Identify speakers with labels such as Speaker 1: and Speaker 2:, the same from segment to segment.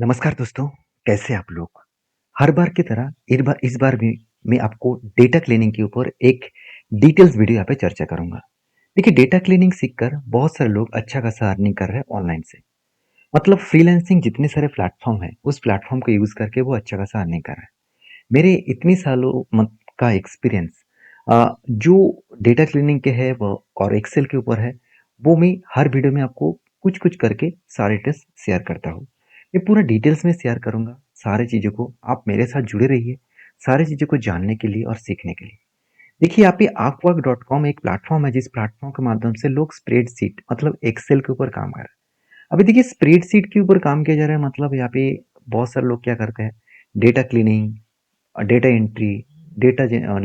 Speaker 1: नमस्कार दोस्तों, कैसे आप लोग? हर बार की तरह इस बार भी मैं आपको डेटा क्लीनिंग के ऊपर एक डिटेल्स वीडियो यहाँ पे चर्चा करूँगा। देखिए डेटा क्लीनिंग सीखकर बहुत सारे लोग अच्छा खासा अर्निंग कर रहे हैं ऑनलाइन से। मतलब फ्रीलांसिंग जितने सारे प्लेटफ़ॉर्म हैं, उस प्लेटफ़ॉर्म को यूज़ करके वो अच्छा खासा अर्निंग कर रहे हैं। मेरे इतनी सालों का एक्सपीरियंस जो डेटा क्लीनिंग के है वो और एक्सेल के ऊपर है, वो मैं हर वीडियो में आपको कुछ-कुछ करके सारे टिप्स शेयर करता हूँ। मैं पूरा डिटेल्स में शेयर करूँगा सारी चीज़ों को, आप मेरे साथ जुड़े रहिए, सारी चीज़ों को जानने के लिए और सीखने के लिए। देखिए यहाँ पे upwork.com एक प्लेटफ़ॉर्म है जिस प्लेटफ़ॉर्म के माध्यम से लोग स्प्रेडशीट मतलब एक्सेल के ऊपर काम कर रहे हैं। अभी देखिए स्प्रेडशीट के ऊपर काम किया जा रहा है मतलब यहाँ पे बहुत सारे लोग क्या करते हैं, data cleaning data entry,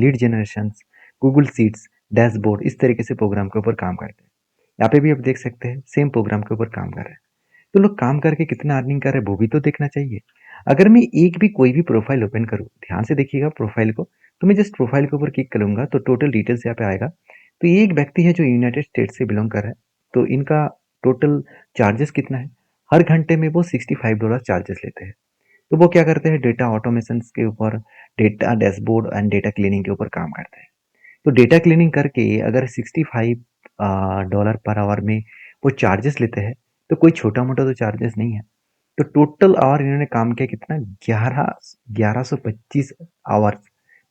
Speaker 1: lead generations, Google sheets, dashboard इस तरीके से प्रोग्राम के ऊपर काम करते हैं। यहाँ पे भी आप देख सकते हैं सेम प्रोग्राम के ऊपर काम कर रहे हैं। तो लोग काम करके कितना अर्निंग कर रहे हैं वो भी तो देखना चाहिए। अगर मैं एक भी कोई भी प्रोफाइल ओपन करूँ, ध्यान से देखिएगा प्रोफाइल को, तो मैं जस्ट प्रोफाइल के ऊपर क्लिक करूँगा तो टोटल डिटेल्स यहाँ पे आएगा। तो ये एक व्यक्ति है जो यूनाइटेड स्टेट से बिलॉन्ग कर रहा है। तो इनका टोटल चार्जेस कितना है? हर घंटे में वो $65 चार्जेस लेते हैं। तो वो क्या करते हैं डेटा ऑटोमेशंस के ऊपर, data dashboard and data cleaning के ऊपर काम करते हैं। तो डेटा क्लीनिंग करके अगर 65 डॉलर पर आवर में वो चार्जेस लेते हैं, तो कोई छोटा-मोटा तो चार्जेस नहीं है। तो टोटल आवर इन्होंने काम किया कितना 1125 आवर्स।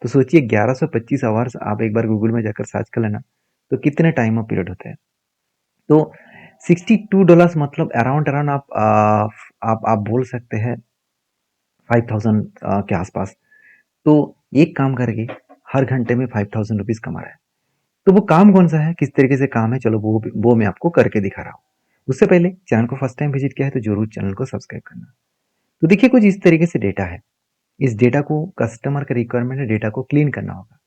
Speaker 1: तो सोचिए 1125 आवर्स आप एक बार गूगल में जाकर सर्च कर लेना, तो कितने टाइम ऑफ पीरियड होते हैं। तो $62 मतलब अराउंड अराउंड आप बोल सकते हैं 5000 के आसपास। तो एक काम करके हर घंटे में 5000 रुपीज़ कमा रहा है। तो वो काम कौन-सा है, किस तरीके से काम है, चलो वो मैं आपको करके दिखा रहा हूँ। उससे पहले चैनल को फर्स्ट टाइम विज़िट किया है तो ज़रूर चैनल को सब्सक्राइब करना। तो देखिए कुछ इस तरीके से डेटा है। इस डेटा को कस्टमर का रिक्वायरमेंट है डेटा को क्लीन करना होगा।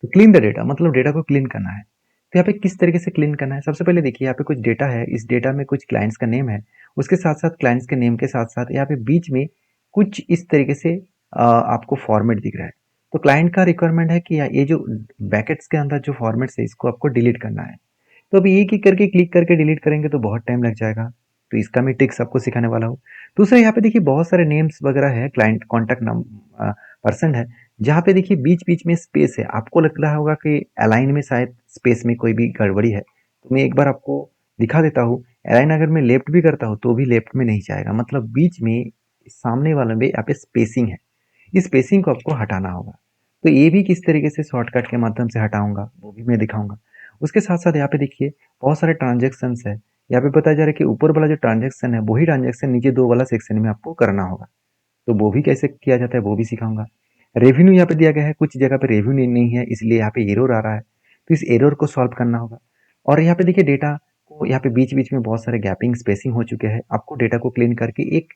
Speaker 1: तो क्लीन द डेटा मतलब डेटा को क्लीन करना है। तो यहाँ पे किस तरीके से क्लीन करना है? सबसे पहले देखिए यहाँ पे कुछ डेटा है, इस डेटा में कुछ क्लाइंट्स का नेम है। उसके साथ-साथ क्लाइंट्स के नेम के साथ-साथ यहाँ पे बीच में कुछ इस तरीके से आपको फॉर्मेट दिख रहा है। तो क्लाइंट का रिक्वायरमेंट है कि ये जो ब्रैकेट्स के अंदर जो फॉर्मेट्स है इसको आपको डिलीट करना है। तो अभी एक-एक करके क्लिक करके डिलीट करेंगे तो बहुत टाइम लग जाएगा। तो इसका मैं ट्रिक्स आपको सिखाने वाला हूँ। दूसरा यहाँ पे देखिए बहुत सारे नेम्स वगैरह है, क्लाइंट कॉन्टैक्ट पर्सन है, जहाँ पे देखिए बीच-बीच में स्पेस है। आपको लग रहा होगा कि अलाइन में शायद स्पेस में कोई भी गड़बड़ी है। तो मैं एक बार आपको दिखा देता हूँ। अलाइन अगर मैं लेफ्ट भी करता हूँ तो भी लेफ्ट में नहीं जाएगा। मतलब बीच में सामने वाले में यहाँ पे स्पेसिंग है। इस स्पेसिंग को आपको हटाना होगा। तो ये भी किस तरीके से शॉर्टकट के माध्यम से हटाऊँगा, वो भी मैं दिखाऊँगा। उसके साथ-साथ यहाँ पे देखिए बहुत सारे ट्रांज़ैक्शंस है। यहाँ पे बताया जा रहा है कि ऊपर वाला जो ट्रांज़ैक्शन है, वही ट्रांज़ैक्शन नीचे 2 वाला सेक्शन में आपको करना होगा। तो वो भी कैसे किया जाता है, वो भी सिखाऊँगा। रेवेन्यू यहाँ पे दिया गया है, कुछ जगह पे रेवेन्यू नहीं है, इसलिए यहाँ पे एरर आ रहा है। तो इस एरर को सॉल्व करना होगा। और यहाँ पे देखिए डेटा को यहाँ पे बीच-बीच में बहुत सारे गैपिंग, स्पेसिंग हो चुके हैं। आपको डेटा को क्लीन करके एक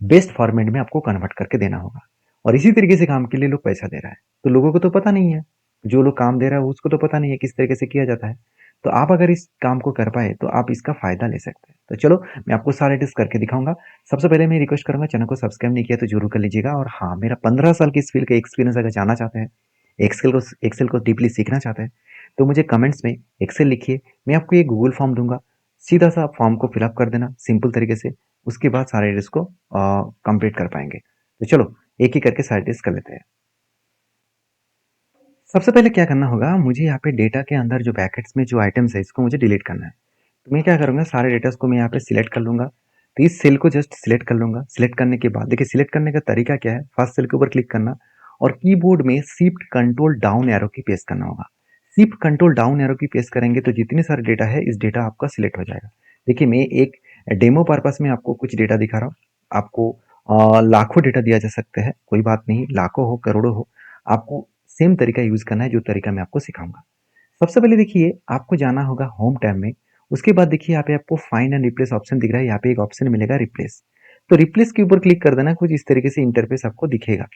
Speaker 1: बेस्ट फॉर्मेट में आपको कन्वर्ट करके देना होगा। और इसी तरीके से काम के लिए लोग पैसा दे रहा है। तो लोगों को तो पता नहीं है, जो लोग काम दे रहा है उसको तो पता नहीं है किस तरीके से किया जाता है। तो आप अगर इस काम को कर पाए तो आप इसका फ़ायदा ले सकते हैं। तो चलो मैं आपको सारे टिप्स करके दिखाऊँगा। सबसे पहले मैं रिक्वेस्ट करूँगा चैनल को सब्सक्राइब नहीं किया तो ज़रूर कर लीजिएगा और हाँ, मेरा 15 साल की इस फ़ील्ड का एक्सपीरियंस अगर जानना चाहते हैं, एक्सेल को डीपली सीखना चाहते हैं, तो मुझे कमेंट्स में एक्सेल लिखिए। मैं आपको ये गूगल फॉर्म दूँगा। सीधा-सा फॉर्म को फिल अप कर देना सिंपल तरीके से। उसके बाद सारे डिस्क को कंप्लीट कर पाएँगे। तो चलो एक-एक करके सारे टेस्ट कर लेते हैं। सबसे पहले क्या करना होगा, मुझे यहाँ पे डेटा के अंदर जो ब्रैकेट्स में जो आइटम्स है, इसको मुझे डिलीट करना है। तो मैं क्या करूँगा, सारे डेटास को मैं यहाँ पे सिलेक्ट कर लूँगा। तो इस सेल को जस्ट सिलेक्ट कर लूँगा। सिलेक्ट करने के बाद देखिए सिलेक्ट करने का तरीका क्या है, फर्स्ट सेल के ऊपर क्लिक करना और कीबोर्ड में शिफ्ट कंट्रोल डाउन एरो की प्रेस करना होगा। शिफ्ट कंट्रोल डाउन एरो की प्रेस करेंगे तो जितने सारे डेटा है, इस डेटा आपका सिलेक्ट हो जाएगा। देखिए मैं एक डेमो पर्पस में आपको कुछ डेटा दिखा रहा हूँ। आपको लाखों डेटा दिया जा सकता है, कोई बात नहीं, लाखों हो, करोड़ों हो, आपको सेम तरीका यूज़ करना है जो तरीका मैं आपको सिखाऊँगा। सबसे पहले देखिए आपको जाना होगा होम टैब में। उसके बाद देखिए यहाँ पे आपको फाइंड एंड रिप्लेस ऑप्शन दिख रहा है, यहाँ पे एक ऑप्शन मिलेगा रिप्लेस। तो रिप्लेस के ऊपर क्लिक कर देना, कुछ इस तरीके से इंटरफेस आपको दिखेगा।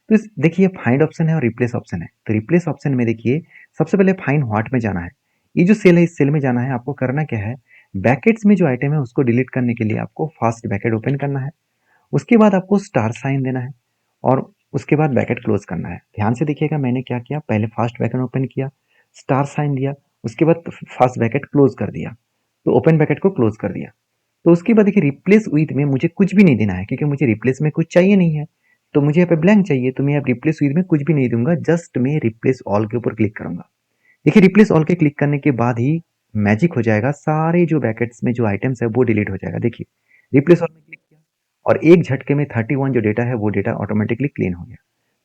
Speaker 1: तो देखिए फाइंड ऑप्शन है और रिप्लेस ऑप्शन है। तो रिप्लेस ऑप्शन में देखिए सबसे पहले फाइंड व्हाट में जाना है। ये जो सेल है इस सेल में जाना है। आपको करना क्या है, ब्रैकेट्स में जो आइटम है उसको डिलीट करने के लिए आपको फर्स्ट ब्रैकेट ओपन करना है। उसके बाद आपको स्टार साइन देना है और उसके बाद ब्रैकेट क्लोज करना है। ध्यान से देखिएगा मैंने क्या किया, पहले फर्स्ट ब्रैकेट ओपन किया, स्टार साइन दिया, उसके बाद फर्स्ट ब्रैकेट क्लोज कर दिया, तो ओपन ब्रैकेट को क्लोज कर दिया। तो उसके बाद देखिए रिप्लेस विथ में मुझे कुछ भी नहीं देना है, क्योंकि मुझे रिप्लेस में कुछ चाहिए नहीं है, तो मुझे यहाँ पे ब्लैंक चाहिए, तो मैं यहाँ रिप्लेस विथ में कुछ भी नहीं दूंगा, जस्ट मैं रिप्लेस ऑल के ऊपर क्लिक करूंगा। देखिए रिप्लेस ऑल के क्लिक करने के बाद ही मैजिक हो जाएगा, सारे जो ब्रैकेट्स में जो आइटम्स है वो डिलीट हो जाएगा। देखिए रिप्लेस ऑल में क्लिक किया और एक झटके में 31 जो डेटा है वो डेटा ऑटोमेटिकली क्लीन हो गया।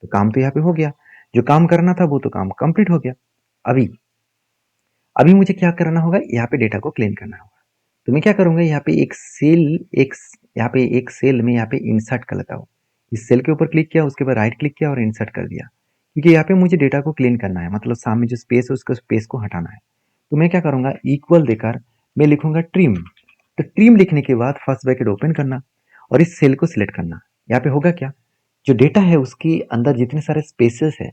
Speaker 1: तो काम तो यहाँ पे हो गया, जो काम करना था वो तो काम कंप्लीट हो गया। अभी अभी मुझे क्या करना होगा, यहाँ पे डेटा को क्लीन करना होगा। तो मैं क्या करूंगा, यहाँ पे एक सेल, एक यहाँ पे एक सेल में यहाँ पे इंसर्ट कर लेता हूँ। इस सेल के ऊपर क्लिक किया, उसके बाद राइट क्लिक किया और इंसर्ट कर दिया, क्योंकि यहाँ पे मुझे डेटा को क्लीन करना है, मतलब सामने जो स्पेस है उसको स्पेस को हटाना है। तो मैं क्या करूंगा, इक्वल देकर मैं लिखूंगा ट्रिम। तो ट्रिम लिखने के बाद फर्स्ट ब्रैकेट ओपन करना और इस सेल को सिलेक्ट करना। यहाँ पे होगा क्या, जो डेटा है उसके अंदर जितने सारे स्पेसेस है,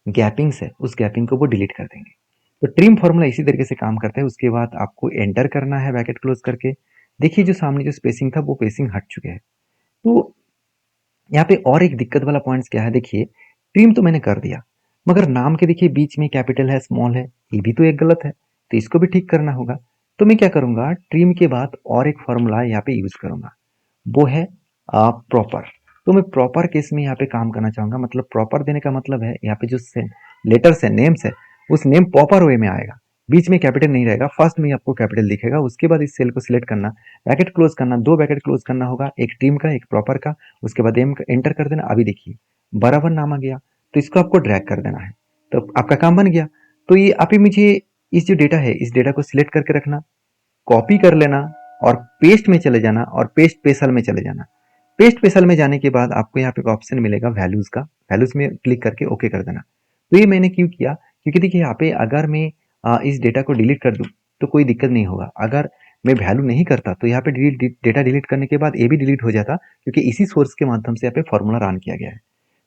Speaker 1: गैपिंग्स है, उस गैपिंग को वो डिलीट कर देंगे। तो ट्रिम फॉर्मूला इसी तरीके से काम करता है। उसके बाद आपको एंटर करना है ब्रैकेट क्लोज करके। देखिए जो सामने जो स्पेसिंग था वो स्पेसिंग हट चुके हैं। तो यहाँ पे और एक दिक्कत वाला पॉइंट्स क्या है, देखिए ट्रिम तो मैंने कर दिया, मगर नाम के देखिए बीच में कैपिटल है स्मॉल है, ये भी तो एक गलत है, तो इसको भी ठीक करना होगा। तो मैं क्या करूंगा, ट्रिम के बाद और एक फॉर्मूला यहाँ पे यूज करूंगा, वो है प्रॉपर। तो मैं प्रॉपर केस में यहाँ पे काम करना चाहूंगा, मतलब प्रॉपर देने का मतलब है यहाँ पे जो लेटर्स है, नेम्स है, उस नेम प्रॉपर वे में आएगा, बीच में कैपिटल नहीं रहेगा, फर्स्ट में आपको कैपिटल दिखेगा। उसके बाद इस सेल को सिलेक्ट करना, ब्रैकेट क्लोज करना, दो ब्रैकेट क्लोज करना होगा, एक टीम का एक प्रॉपर का। उसके बाद एम एंटर कर देना। अभी देखिए बराबर नाम आ गया, तो इसको आपको ड्रैग कर देना है, तो आपका काम बन गया। तो ये आप ही मुझे इस जो डेटा है इस डेटा को सिलेक्ट करके रखना, कॉपी कर लेना और पेस्ट में चले जाना और पेस्ट पे सेल में चले जाना। पेस्ट पे सेल में जाने के बाद आपको यहाँ पे एक ऑप्शन मिलेगा वैल्यूज का, वैल्यूज में क्लिक करके ओके कर देना। तो ये मैंने क्यों किया, क्योंकि देखिए यहाँ पे अगर मैं इस डेटा को डिलीट कर दूं तो कोई दिक्कत नहीं होगा, अगर मैं वैल्यू नहीं करता तो यहाँ पे डेटा डिलीट करने के बाद ये भी डिलीट हो जाता, क्योंकि इसी सोर्स के माध्यम से यहाँ पे फॉर्मूला रन किया गया है।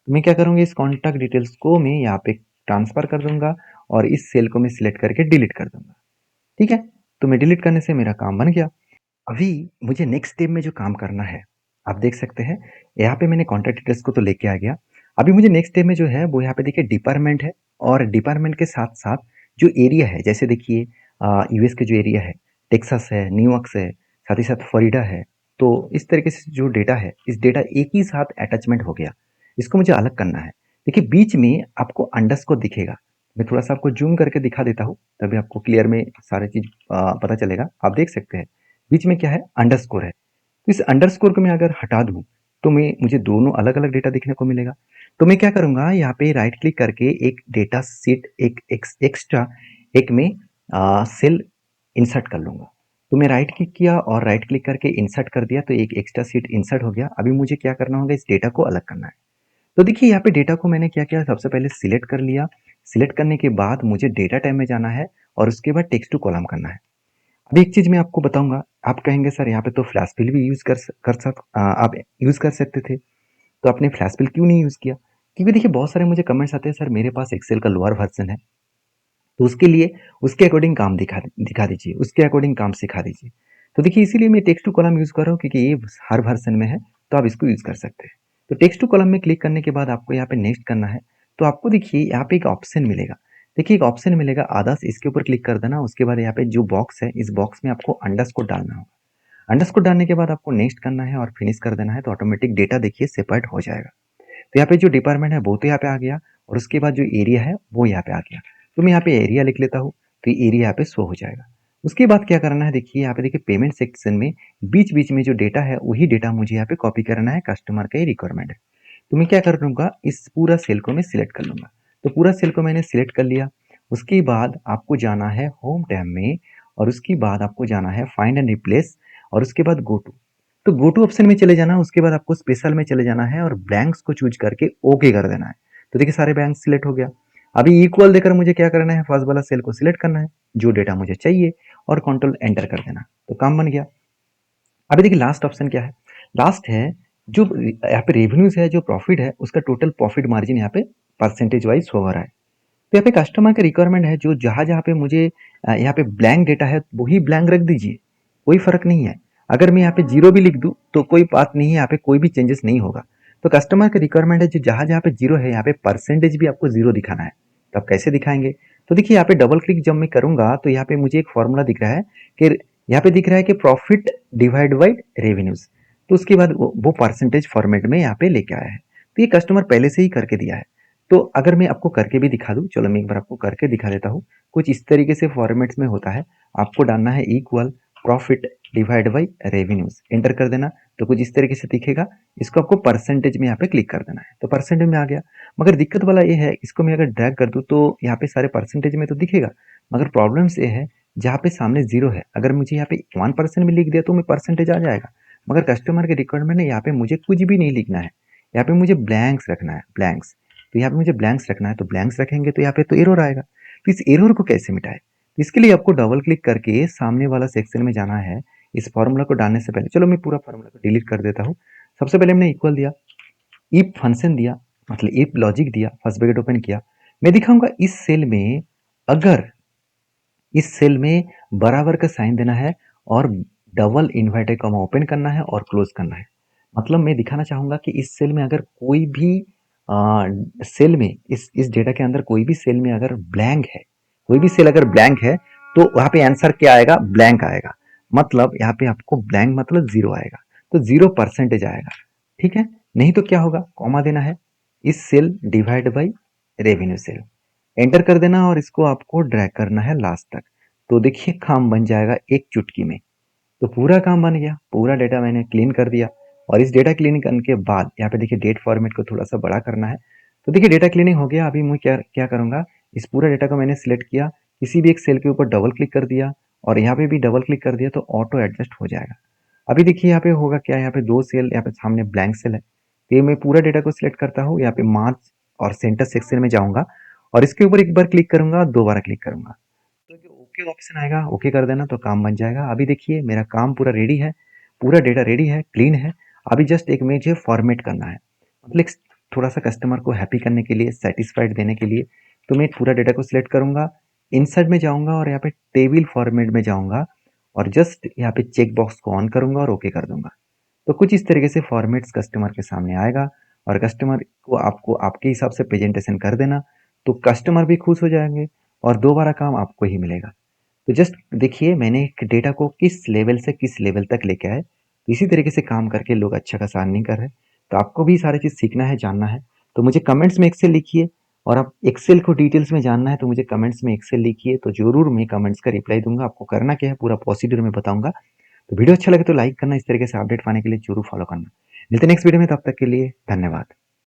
Speaker 1: तो मैं क्या करूंगा, इस कॉन्टैक्ट डिटेल्स को मैं यहाँ पे ट्रांसफर कर दूंगा और इस सेल को मैं सिलेक्ट करके डिलीट कर दूंगा। ठीक है, तो मैं डिलीट करने से मेरा काम बन गया। अभी मुझे नेक्स्ट स्टेप में जो काम करना है, आप देख सकते हैं यहाँ पे मैंने कॉन्टैक्ट डिटेल्स को तो लेके आ गया। अभी मुझे नेक्स्ट स्टेप में जो है वो यहाँ पे देखिए डिपार्टमेंट है, और डिपार्टमेंट के साथ साथ जो एरिया है, जैसे देखिए यूएस के जो एरिया है, टेक्सास है, न्यूयॉर्क है, साथ ही साथ फ्लोरिडा है। तो इस तरीके से जो डेटा है, इस डेटा एक ही साथ अटैचमेंट हो गया, इसको मुझे अलग करना है। देखिए बीच में आपको अंडरस्कोर दिखेगा, मैं थोड़ा सा आपको जूम करके दिखा देता हूँ, तभी आपको क्लियर में सारी चीज पता चलेगा। आप देख सकते हैं बीच में क्या है, अंडरस्कोर है। तो इस अंडरस्कोर को मैं अगर हटा दूं तो मैं मुझे दोनों अलग अलग डेटा देखने को मिलेगा। तो मैं क्या करूंगा, यहाँ पे राइट क्लिक करके एक डेटा सीट, एक एक्स्ट्रा एक में सेल इंसर्ट कर लूंगा। तो मैं राइट क्लिक किया और राइट क्लिक करके इंसर्ट कर दिया, तो एक एक्स्ट्रा सीट इंसर्ट हो गया। अभी मुझे क्या करना होगा, इस डेटा को अलग करना है। तो देखिए यहाँ पे डेटा को मैंने क्या किया, सबसे पहले सिलेक्ट कर लिया। सिलेक्ट करने के बाद मुझे डेटा टाइप में जाना है और उसके बाद टेक्स्ट टू कॉलम करना है। अभी एक चीज मैं आपको बताऊंगा, आप कहेंगे सर यहाँ पे तो फ्लैश फिल भी यूज आप यूज कर सकते थे, तो आपने फ्लैश फिल क्यों नहीं यूज किया? क्योंकि देखिए बहुत सारे मुझे कमेंट्स आते हैं, सर मेरे पास एक्सेल का लोअर वर्जन है, तो उसके लिए उसके अकॉर्डिंग काम दिखा दीजिए, उसके अकॉर्डिंग काम सिखा दीजिए। तो देखिए इसीलिए मैं टेक्स्ट टू कॉलम यूज कर रहा हूँ, क्योंकि ये हर वर्जन में है, तो आप इसको यूज कर सकते हैं। तो टेक्स्ट टू कॉलम में क्लिक करने के बाद आपको यहाँ पे नेक्स्ट करना है। तो आपको देखिए यहाँ पे एक ऑप्शन मिलेगा, देखिए एक ऑप्शन मिलेगा आदर्श, इसके ऊपर क्लिक कर देना। उसके बाद यहाँ पे जो बॉक्स है, इस बॉक्स में आपको अंडरस्कोर डालना होगा। अंडरस्कोर डालने के बाद आपको नेक्स्ट करना है और फिनिश कर देना है, तो ऑटोमेटिक डेटा देखिए सेपरेट हो जाएगा। तो यहाँ पे जो डिपार्टमेंट है वो तो यहाँ पे आ गया, और उसके बाद जो एरिया है वो यहाँ पे आ गया। तो मैं यहाँ पे एरिया लिख लेता हूँ, तो ये एरिया यहाँ पे शो हो जाएगा। उसके बाद क्या करना है, देखिए यहाँ पे देखिए पेमेंट सेक्शन में बीच बीच में जो डेटा है वही डेटा मुझे यहाँ पे कॉपी करना है, कस्टमर का ही रिक्वायरमेंट है। तो मैं क्या कर लूंगा, इस पूरा सेल को मैं सिलेक्ट कर लूंगा। तो पूरा सेल को मैंने सिलेक्ट कर लिया। उसके बाद आपको जाना है होम टैब में, और उसके बाद आपको जाना है फाइंड एंड रिप्लेस, और उसके बाद गो टू। तो गो टू ऑप्शन में चले जाना, उसके बाद आपको स्पेशल में चले जाना है और ब्लैंक्स को चूज करके ओके कर देना है। तो देखिए सारे ब्लैंक सिलेक्ट हो गया। अभी इक्वल देकर मुझे क्या करना है, फर्स्ट वाला सेल को सिलेक्ट करना है, जो डेटा मुझे चाहिए, और कंट्रोल एंटर कर देना, तो काम बन गया। अभी देखिए लास्ट ऑप्शन क्या है, लास्ट है जो यहाँ पे रेवेन्यूज है, जो प्रॉफिट है, उसका टोटल प्रॉफिट मार्जिन यहाँ पे परसेंटेज वाइज हो रहा है। तो यहाँ पे कस्टमर का रिक्वायरमेंट है, जो जहां जहां पे मुझे यहाँ पे ब्लैंक डेटा है वही ब्लैंक रख दीजिए, कोई फर्क नहीं है। अगर मैं यहाँ पे जीरो भी लिख दूं तो कोई बात नहीं है, यहाँ पे कोई भी चेंजेस नहीं होगा। तो कस्टमर का रिक्वायरमेंट है, जो जहां जहां पे जीरो है यहाँ पे परसेंटेज भी आपको जीरो दिखाना है। तो आप कैसे दिखाएंगे, तो देखिए यहाँ पे डबल क्लिक जब मैं करूंगा तो यहाँ पे मुझे एक फॉर्मूला दिख रहा है कि यहाँ पे दिख रहा है कि प्रॉफिट डिवाइड बाई रेवेन्यूज, तो उसके बाद वो परसेंटेज फॉर्मेट में यहाँ पे लेके आया है। तो ये कस्टमर पहले से ही करके दिया है। तो अगर मैं आपको करके भी दिखा दूं, चलो मैं एक बार आपको करके दिखा देता हूँ। कुछ इस तरीके से फॉर्मेट्स में होता है। आपको डालना है equal profit divide by revenues, enter कर देना तो कुछ इस तरीके से दिखेगा। इसको आपको परसेंटेज में यहाँ पे क्लिक कर देना है, तो परसेंटेज में आ गया। मगर दिक्कत वाला ये है, इसको मैं अगर ड्रैग कर दूं तो यहाँ पे सारे परसेंटेज में तो दिखेगा, मगर प्रॉब्लम्स ये है जहाँ पे सामने जीरो है, अगर मुझे यहाँ पे 1% में लिख दिया तो मैं परसेंटेज आ जाएगा। मगर कस्टमर के रिक्वायरमेंट है यहाँ पे मुझे कुछ भी नहीं लिखना है, यहाँ पे मुझे ब्लैंक्स रखना है, ब्लैंक्स। तो यहाँ पे मुझे ब्लैंक्स रखना है, तो ब्लैंक्स रखेंगे तो यहाँ पे तो एरर आएगा। तो इस एरर को कैसे मिटाए, तो इसके लिए आपको डबल क्लिक करके सामने वाला सेक्शन में जाना है। इस फॉर्मूला को डालने से पहले चलो मैं पूरा फॉर्मूला को डिलीट कर देता हूँ। सबसे पहले हमने इक्वल दिया, इफ फंक्शन दिया, मतलब इफ लॉजिक दिया, फर्स्ट ब्रैकेट ओपन किया। मैं दिखाऊंगा इस सेल में, अगर इस सेल में बराबर का साइन देना है और डबल इन्वर्टेड कॉमा ओपन करना है और क्लोज करना है। मतलब मैं दिखाना चाहूंगा कि इस सेल में अगर कोई भी सेल में, इस डेटा के अंदर कोई भी सेल में अगर ब्लैंक है, कोई भी सेल अगर ब्लैंक है, तो वहां पे आंसर क्या आएगा, ब्लैंक आएगा। मतलब यहाँ पे आपको ब्लैंक मतलब जीरो आएगा, तो 0% आएगा। ठीक है, नहीं तो क्या होगा, कॉमा देना है, इस cell divide by revenue cell, enter कर देना और इसको आपको ड्रैग करना है लास्ट तक। तो देखिए काम बन जाएगा एक चुटकी में। तो पूरा काम बन गया, पूरा डेटा मैंने क्लीन कर दिया। और इस डेटा क्लीन करने के बाद यहाँ पे देखिए डेट फॉर्मेट को थोड़ा सा बड़ा करना है। तो देखिए डेटा क्लीनिंग हो गया। अभी मैं क्या क्या करूँगा, इस पूरा डेटा को मैंने सिलेक्ट किया, किसी भी एक सेल के ऊपर डबल क्लिक कर दिया और यहाँ पे भी डबल क्लिक कर दिया, तो ऑटो एडजस्ट हो जाएगा। अभी देखिए यहाँ पे होगा क्या, यहाँ पे दो सेल, यहाँ पे सामने ब्लैंक सेल है। तो ये मैं पूरा डेटा को सिलेक्ट करता हूँ, यहाँ पे मार्च और सेंटर सेक्शन में जाऊँगा और इसके ऊपर एक बार क्लिक करूँगा, दो बार क्लिक करूँगा, तो जो ओके ऑप्शन आएगा, ओके कर देना तो काम बन जाएगा। अभी देखिए मेरा काम पूरा रेडी है, पूरा डेटा रेडी है, क्लीन है। अभी जस्ट एक मुझे फॉर्मेट करना है, मतलब थोड़ा सा कस्टमर को हैप्पी करने के लिए, सेटिस्फाइड देने के लिए। तो मैं पूरा डेटा को सिलेक्ट करूंगा, इंसर्ट में जाऊंगा और यहाँ पे टेबल फॉर्मेट में जाऊंगा और जस्ट यहाँ पे चेक बॉक्स को ऑन करूंगा और ओके कर दूंगा। तो कुछ इस तरीके से फॉर्मेट्स कस्टमर के सामने आएगा और कस्टमर को आपको आपके हिसाब से प्रेजेंटेशन कर देना, तो कस्टमर भी खुश हो जाएंगे और दोबारा काम आपको ही मिलेगा। तो जस्ट देखिए मैंने डेटा को किस लेवल से किस लेवल तक लेके आए। तो इसी तरीके से काम करके लोग अच्छा खासा अर्निंग कर रहे हैं। तो आपको भी सारी चीज़ सीखना है, जानना है, तो मुझे कमेंट्स में एक्सेल लिखिए। और आप एक्सेल को डिटेल्स में जानना है तो मुझे कमेंट्स में एक्सेल लिखिए, तो जरूर मैं कमेंट्स का रिप्लाई दूंगा। आपको करना क्या है पूरा प्रोसीड्यूर में बताऊंगा। तो वीडियो अच्छा लगे तो लाइक करना, इस तरीके से अपडेट पाने के लिए जरूर फॉलो करना। मिलते हैं नेक्स्ट वीडियो में, तब तक के लिए धन्यवाद।